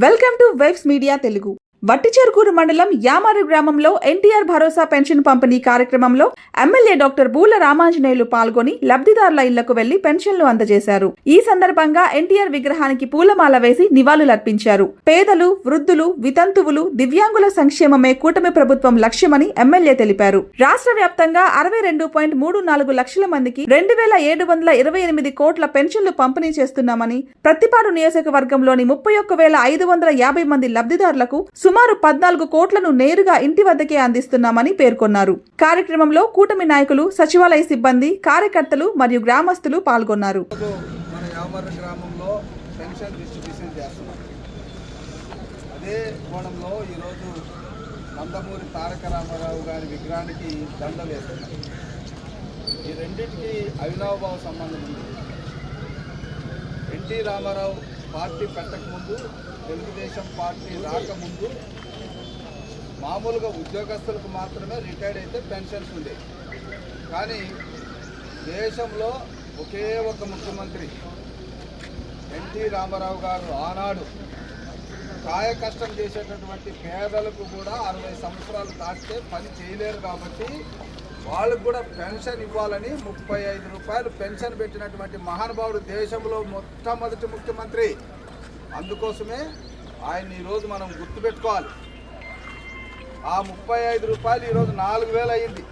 Welcome to webs media Telugu. Vatticherukuru మండలం యామారు గ్రామంలో ఎన్టీఆర్ భరోసా pension పంపిణీ కార్యక్రమంలో ఎమ్మెల్యే డాక్టర్ బూల రామాంజనేయులు పాల్గొని లబ్ధిదారుల ఇళ్లకు వెళ్లి పెన్షన్లు అందజేశారు. ఈ సందర్భంగా ఎన్టీఆర్ విగ్రహానికి పూలమాల వేసి నివాళులర్పించారు. పేదలు, వృద్ధులు, వితంతువులు, దివ్యాంగుల సంక్షేమమే కూటమి ప్రభుత్వం లక్ష్యమని ఎమ్మెల్యే తెలిపారు. రాష్ట్ర వ్యాప్తంగా 62.34 లక్షల మందికి 2728 కోట్ల పెన్షన్లు పంపిణీ చేస్తున్నామని, ప్రత్తిపాడు నియోజకవర్గంలోని 31,550 మంది లబ్ధిదారులకు సుమారు 14 కోట్లను నేరుగా ఇంటి వద్దకే అందిస్తున్నామని పేర్కొన్నారు. కార్యక్రమంలో కూటమి నాయకులు, సచివాలయ సిబ్బంది, కార్యకర్తలు మరియు గ్రామస్తులు పాల్గొన్నారు. అదే కోణంలో ఈరోజు నందమూరి తారక రామారావు గారి విగ్రహానికి దండ వేస్తున్నారు. ఈ రెండింటికి అవినాభావ సంబంధం ఉంది. NT Ramarao party పెట్టకముందు, Telugu Desam party రాకముందు మామూలుగా ఉద్యోగస్తులకు మాత్రమే రిటైర్డ్ అయితే పెన్షన్స్ ఉండేవి. కానీ దేశంలో ఒకే ఒక ముఖ్యమంత్రి ఎన్టీ రామారావు గారు ఆనాడు కాయ కష్టం చేసేటటువంటి పేదలకు కూడా 60 సంవత్సరాలు దాటితే పని చేయలేరు కాబట్టి వాళ్ళకు కూడా పెన్షన్ ఇవ్వాలని 35 రూపాయలు పెన్షన్ పెట్టినటువంటి మహానుభావుడు దేశంలో మొట్టమొదటి ముఖ్యమంత్రి. అందుకోసమే ఆయన ఈరోజు మనం గుర్తుపెట్టుకోవాలి. ఆ 35 రూపాయలు ఈరోజు 4,000 అయింది.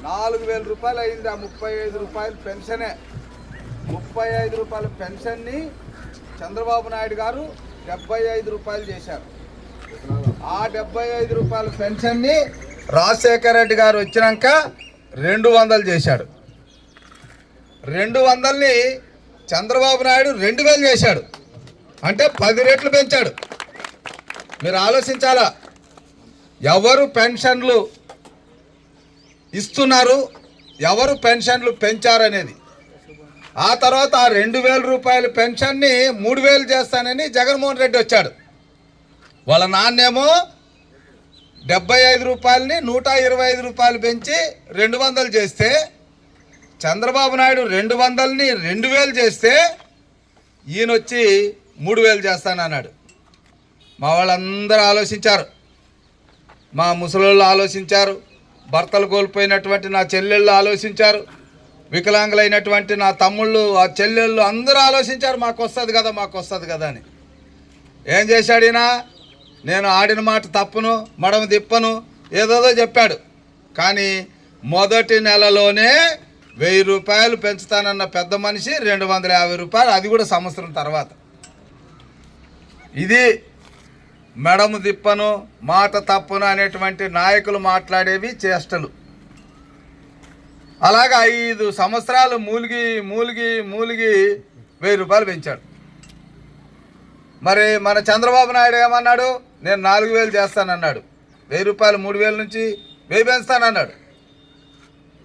4,000 రూపాయలు అయింది. ఆ 35 రూపాయలు పెన్షనే. 35 రూపాయల పెన్షన్ని చంద్రబాబు నాయుడు గారు 75 రూపాయలు చేశారు. ఆ 75 రూపాయల పెన్షన్ని రాజశేఖర రెడ్డి గారు వచ్చినాక 200 చేశాడు. 200ని చంద్రబాబు నాయుడు 2,000 చేశాడు. అంటే 10 రెట్లు పెంచాడు. మీరు ఆలోచించాలా, ఎవరు పెన్షన్లు ఇస్తున్నారు, ఎవరు పెన్షన్లు పెంచారనేది. ఆ తర్వాత ఆ 2,000 రూపాయల పెన్షన్ని 3,000 చేస్తానని జగన్మోహన్ రెడ్డి వచ్చాడు. వాళ్ళ నాన్నేమో 75 రూపాయలని 125 రూపాయలు పెంచి 200 చేస్తే, చంద్రబాబు నాయుడు 200ని 2,000 చేస్తే ఈయన వచ్చి 3,000 చేస్తానన్నాడు. మా వాళ్ళందరూ ఆలోచించారు, మా ముసలోళ్ళు ఆలోచించారు, భర్తలు కోల్పోయినటువంటి నా చెల్లెళ్ళు ఆలోచించారు, వికలాంగులైనటువంటి నా తమ్ముళ్ళు, ఆ చెల్లెళ్ళు అందరూ ఆలోచించారు. మాకు వస్తుంది కదా, మాకు వస్తుంది కదా అని. ఏం చేశాడు ఈయన? నేను ఆడిన మాట తప్పును, మడమ తిప్పను, ఏదోదో చెప్పాడు. కానీ మొదటి నెలలోనే 1000 రూపాయలు పెంచుతానన్న పెద్ద మనిషి 250 రూపాయలు, అది కూడా సంవత్సరం తర్వాత. ఇది మెడము తిప్పను, మాట తప్పును అనేటువంటి నాయకులు మాట్లాడేవి చేష్టలు. అలాగా 5 సంవత్సరాలు మూలిగి 1000 రూపాయలు పెంచాడు. మరి మన చంద్రబాబు నాయుడు ఏమన్నాడు? నేను 4,000 చేస్తానన్నాడు. 1000 రూపాయలు 3,000 నుంచి 1000 పెంచుతానన్నాడు.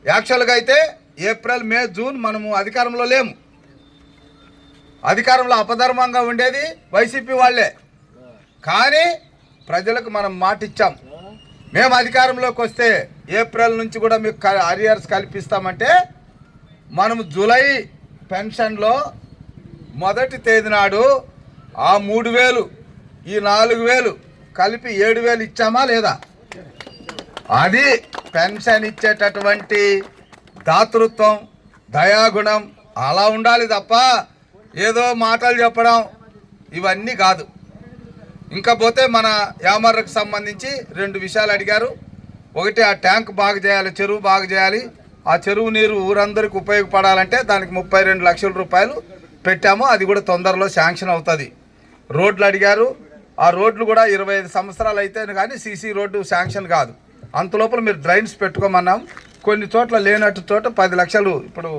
యాక్చువల్గా అయితే ఏప్రిల్, మే, జూన్ మనము అధికారంలో లేము. అధికారంలో అపధర్మంగా ఉండేది వైసీపీ వాళ్ళే. కానీ ప్రజలకు మనం మాట ఇచ్చాం, మేము అధికారంలోకి వస్తే ఏప్రిల్ నుంచి కూడా మీకు అరియర్స్ కల్పిస్తామంటే, మనము జూలై పెన్షన్లో మొదటి తేదీ నాడు ఆ 3,000 ఈ 4,000 కలిపి 7,000 ఇచ్చామా లేదా? అది పెన్షన్ ఇచ్చేటటువంటి దాతృత్వం, దయాగుణం అలా ఉండాలి తప్ప ఏదో మాటలు చెప్పడం ఇవన్నీ కాదు. ఇంకా పోతే మన యామర్రకు సంబంధించి 2 విషయాలు అడిగారు. ఒకటి, ఆ ట్యాంక్ బాగు చేయాలి, చెరువు బాగు చేయాలి. ఆ చెరువు నీరు ఊరందరికి ఉపయోగపడాలంటే దానికి 32 లక్షల రూపాయలు పెట్టాము. అది కూడా తొందరలో శాంక్షన్ అవుతుంది. రోడ్లు అడిగారు. ఆ రోడ్లు కూడా 25 సంవత్సరాలు అయితే కానీ సీసీ రోడ్డు శాంక్షన్ కాదు. అంతలోపల మీరు డ్రైన్స్ పెట్టుకోమన్నాం. కొన్ని చోట్ల లేనట్టు చోట 10 లక్షలు ఇప్పుడు